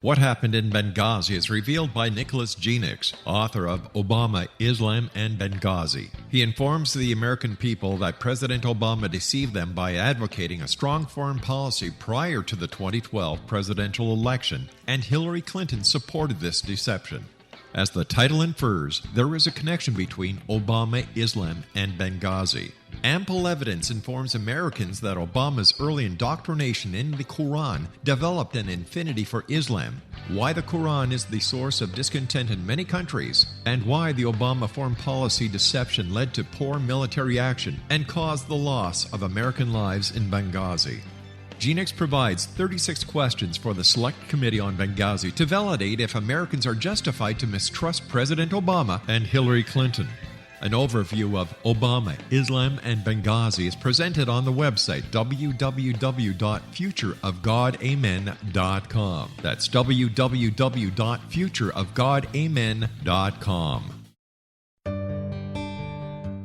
What Happened in Benghazi is revealed by Nicholas Genix, author of Obama, Islam, and Benghazi. He informs the American people that President Obama deceived them by advocating a strong foreign policy prior to the 2012 presidential election, and Hillary Clinton supported this deception. As the title infers, there is a connection between Obama, Islam, and Benghazi. Ample evidence informs Americans that Obama's early indoctrination in the Quran developed an affinity for Islam, why the Quran is the source of discontent in many countries, and why the Obama foreign policy deception led to poor military action and caused the loss of American lives in Benghazi. Genix provides 36 questions for the Select Committee on Benghazi to validate if Americans are justified to mistrust President Obama and Hillary Clinton. An overview of Obama, Islam, and Benghazi is presented on the website www.futureofgodamen.com. That's www.futureofgodamen.com.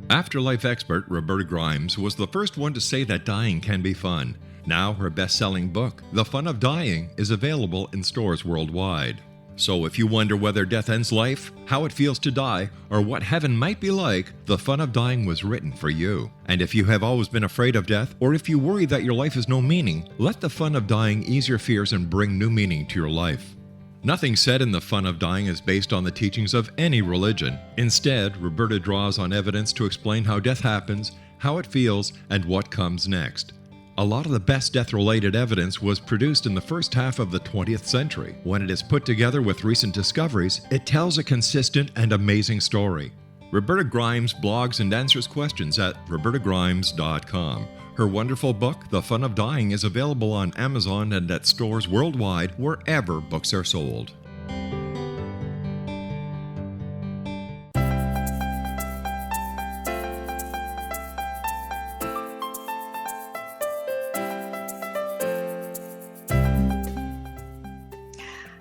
Afterlife expert Roberta Grimes was the first one to say that dying can be fun. Now her best-selling book, The Fun of Dying, is available in stores worldwide. So if you wonder whether death ends life, how it feels to die, or what heaven might be like, The Fun of Dying was written for you. And if you have always been afraid of death, or if you worry that your life has no meaning, let The Fun of Dying ease your fears and bring new meaning to your life. Nothing said in The Fun of Dying is based on the teachings of any religion. Instead, Roberta draws on evidence to explain how death happens, how it feels, and what comes next. A lot of the best death-related evidence was produced in the first half of the 20th century. When it is put together with recent discoveries, it tells a consistent and amazing story. Roberta Grimes blogs and answers questions at robertagrimes.com. Her wonderful book, The Fun of Dying, is available on Amazon and at stores worldwide wherever books are sold.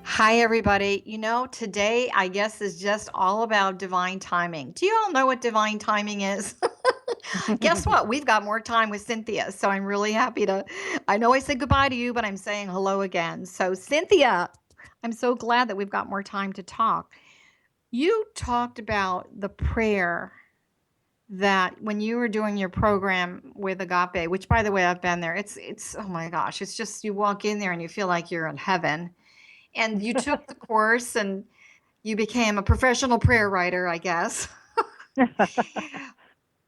Hi, everybody. You know, today, I guess, is just all about divine timing. Do you all know what divine timing is? Guess what? We've got more time with Cynthia, so I'm really happy to. I know I said goodbye to you, but I'm saying hello again. So, Cynthia, I'm so glad that we've got more time to talk. You talked about the prayer that when you were doing your program with Agape, which, by the way, I've been there. It's oh my gosh, it's just you walk in there and you feel like you're in heaven. And you took the course and you became a professional prayer writer, I guess.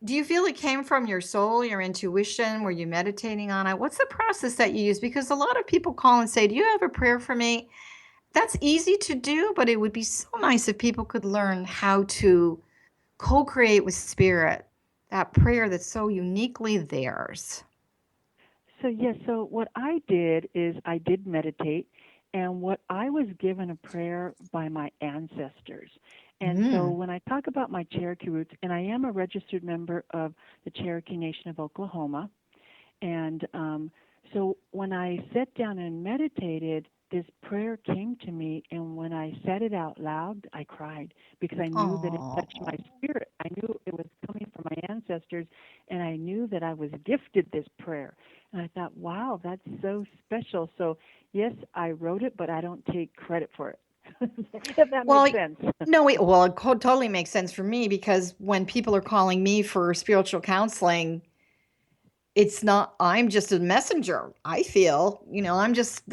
Do you feel it came from your soul, your intuition? Were you meditating on it? What's the process that you use? Because a lot of people call and say, do you have a prayer for me? That's easy to do, but it would be so nice if people could learn how to co-create with spirit, that prayer that's so uniquely theirs. So what I did is I did meditate. And what I was given a prayer by my ancestors. And so when I talk about my Cherokee roots, and I am a registered member of the Cherokee Nation of Oklahoma, And so when I sat down and meditated, this prayer came to me, and when I said it out loud, I cried because I knew that it touched my spirit. I knew it was coming from my ancestors, and I knew that I was gifted this prayer. And I thought, wow, that's so special. So, yes, I wrote it, but I don't take credit for it. If that makes sense. No, well, it totally makes sense for me because when people are calling me for spiritual counseling, it's not, I'm just a messenger. I feel, I'm just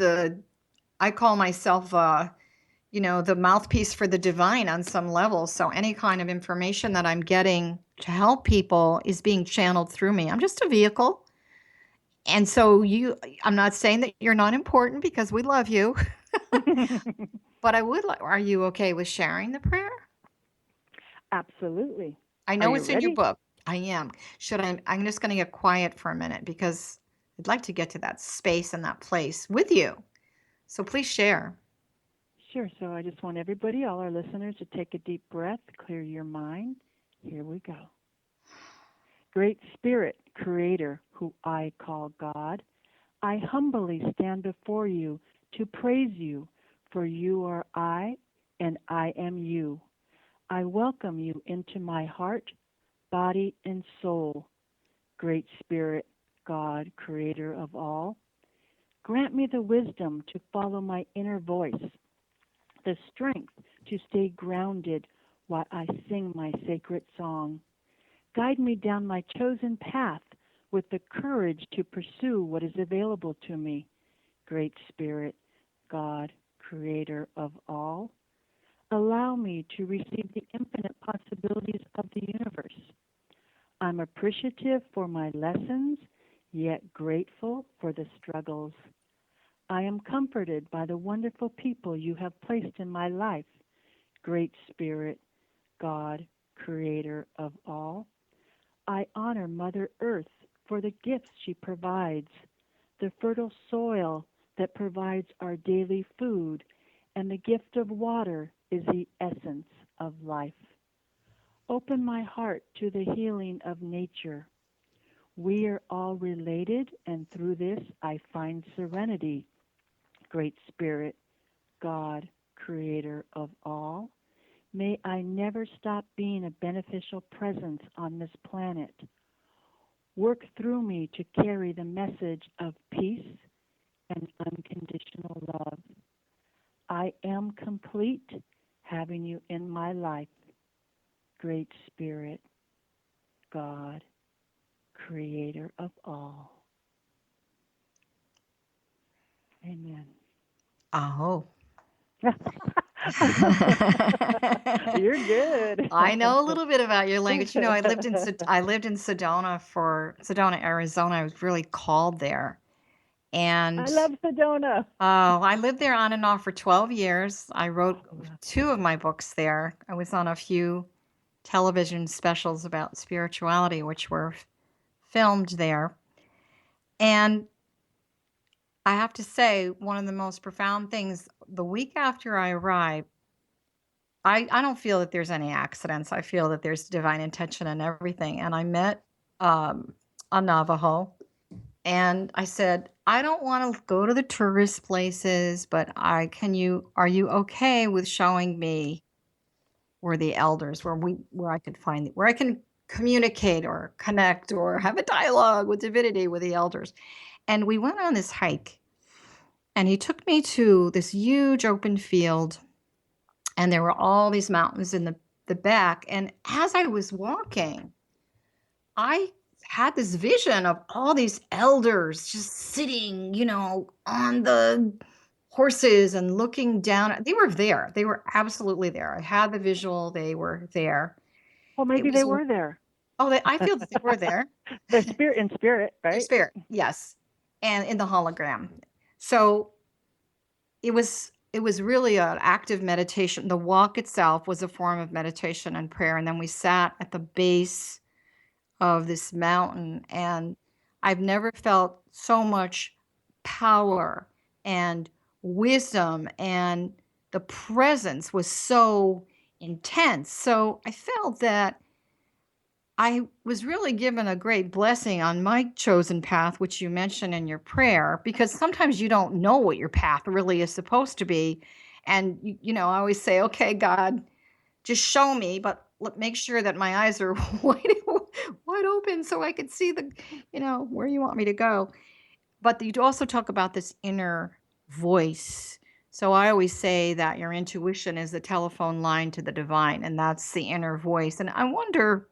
I call myself, the mouthpiece for the divine on some level. So any kind of information that I'm getting to help people is being channeled through me. I'm just a vehicle. And so I'm not saying that you're not important because we love you, but are you okay with sharing the prayer? Absolutely. I know Are you it's in your ready? book. I am. I'm just going to get quiet for a minute because I'd like to get to that space and that place with you. So please share. Sure. So I just want everybody, all our listeners, to take a deep breath, clear your mind. Here we go. Great Spirit, Creator, who I call God, I humbly stand before you to praise you, for you are I and I am you. I welcome you into my heart, body, and soul. Great Spirit, God, Creator of all, grant me the wisdom to follow my inner voice, the strength to stay grounded while I sing my sacred song. Guide me down my chosen path with the courage to pursue what is available to me. Great Spirit, God, Creator of all, allow me to receive the infinite possibilities of the universe. I'm appreciative for my lessons, yet grateful for the struggles. I am comforted by the wonderful people you have placed in my life. Great Spirit, God, Creator of all, I honor Mother Earth for the gifts she provides, the fertile soil that provides our daily food, and the gift of water is the essence of life. Open my heart to the healing of nature. We are all related, and through this I find serenity. Great Spirit, God, Creator of all, may I never stop being a beneficial presence on this planet. Work through me to carry the message of peace and unconditional love. I am complete having you in my life. Great Spirit, God, Creator of all. Amen. Oh. You're good. I know a little bit about your language. I lived in Sedona, Arizona. I was really called there. And I love Sedona. I lived there on and off for 12 years. I wrote 2 of my books there. I was on a few television specials about spirituality, which were filmed there. And I have to say, one of the most profound things, the week after I arrived, I don't feel that there's any accidents. I feel that there's divine intention in everything. And I met a Navajo, and I said, I don't want to go to the tourist places, but are you okay with showing me where the elders, where I could where I can communicate or connect or have a dialogue with divinity with the elders? And we went on this hike, and he took me to this huge open field, and there were all these mountains in the back. And as I was walking, I had this vision of all these elders just sitting, on the horses and looking down. They were there. They were absolutely there. I had the visual. They were there. Well, maybe they were there. Oh, I feel that they were there. The spirit in spirit, right? In spirit, yes. And in the hologram. So it was really an active meditation. The walk itself was a form of meditation and prayer. And then we sat at the base of this mountain, and I've never felt so much power and wisdom, and the presence was so intense. So I felt that I was really given a great blessing on my chosen path, which you mentioned in your prayer, because sometimes you don't know what your path really is supposed to be. And, I always say, okay, God, just show me, but make sure that my eyes are wide open so I can see where you want me to go. But you also talk about this inner voice. So I always say that your intuition is the telephone line to the divine, and that's the inner voice. And I wonder,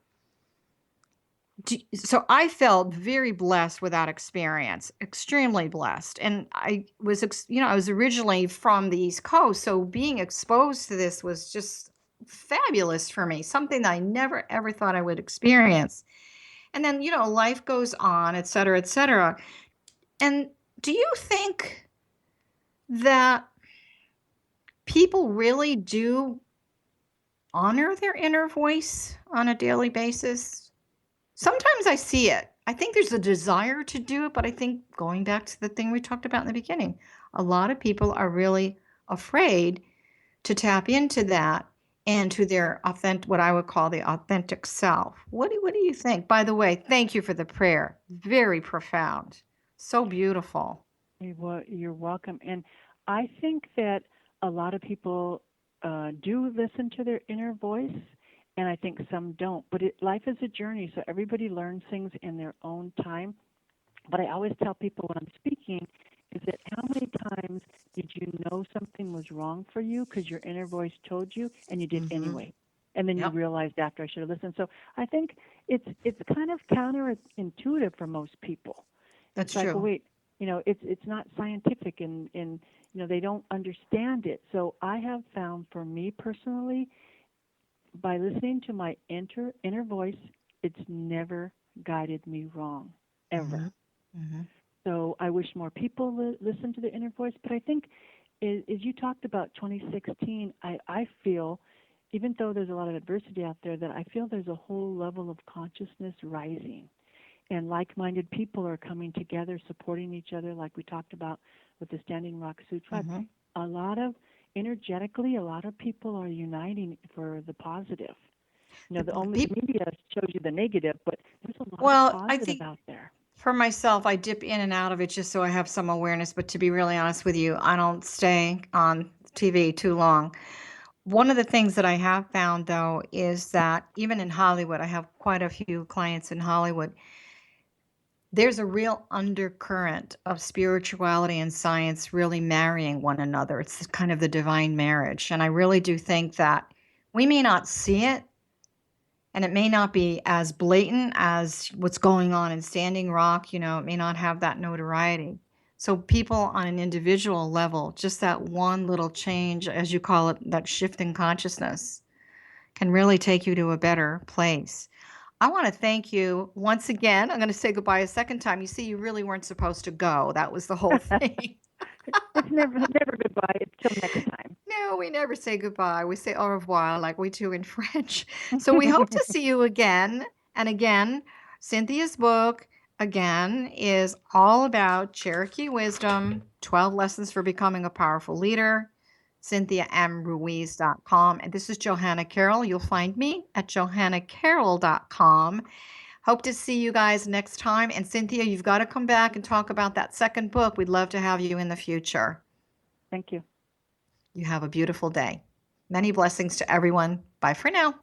so I felt very blessed with that experience, extremely blessed. And I was originally from the East Coast, so being exposed to this was just fabulous for me, something that I never ever thought I would experience. And then, life goes on, et cetera, et cetera. And do you think that people really do honor their inner voice on a daily basis? Sometimes I see it. I think there's a desire to do it, but I think going back to the thing we talked about in the beginning, a lot of people are really afraid to tap into that and to their authentic, what I would call the authentic self. What do you think? By the way, thank you for the prayer. Very profound. So beautiful. You're welcome. And I think that a lot of people do listen to their inner voice, and I think some don't. But life is a journey, so everybody learns things in their own time. But I always tell people when I'm speaking is that how many times did you know something was wrong for you because your inner voice told you and you did anyway? And then you realized after, I should have listened. So I think it's kind of counterintuitive for most people. That's it's like, true. well, wait, it's not scientific and they don't understand it. So I have found for me personally, by listening to my inner voice, it's never guided me wrong, ever. Mm-hmm. So I wish more people listen to the inner voice. But I think, as you talked about 2016, I feel, even though there's a lot of adversity out there, that I feel there's a whole level of consciousness rising. And like-minded people are coming together, supporting each other, like we talked about with the Standing Rock Sioux Tribe. Mm-hmm. Energetically, a lot of people are uniting for the positive. The media shows you the negative, but there's a lot of positive out there. For myself, I dip in and out of it just so I have some awareness. But to be really honest with you, I don't stay on TV too long. One of the things that I have found, though, is that even in Hollywood, I have quite a few clients in Hollywood. There's a real undercurrent of spirituality and science really marrying one another. It's kind of the divine marriage. And I really do think that we may not see it, and it may not be as blatant as what's going on in Standing Rock. It may not have that notoriety. So people on an individual level, just that one little change, as you call it, that shift in consciousness, can really take you to a better place. I want to thank you once again. I'm going to say goodbye a second time. You see, you really weren't supposed to go. That was the whole thing. It's never goodbye. It's till next time. No, we never say goodbye. We say au revoir like we do in French. So we hope to see you again. And again, Cynthia's book, again, is all about Cherokee wisdom, 12 lessons for becoming a powerful leader. CynthiaMRuiz.com. And this is Johanna Carroll. You'll find me at JohannaCarroll.com. Hope to see you guys next time. And Cynthia, you've got to come back and talk about that second book. We'd love to have you in the future. Thank you. You have a beautiful day. Many blessings to everyone. Bye for now.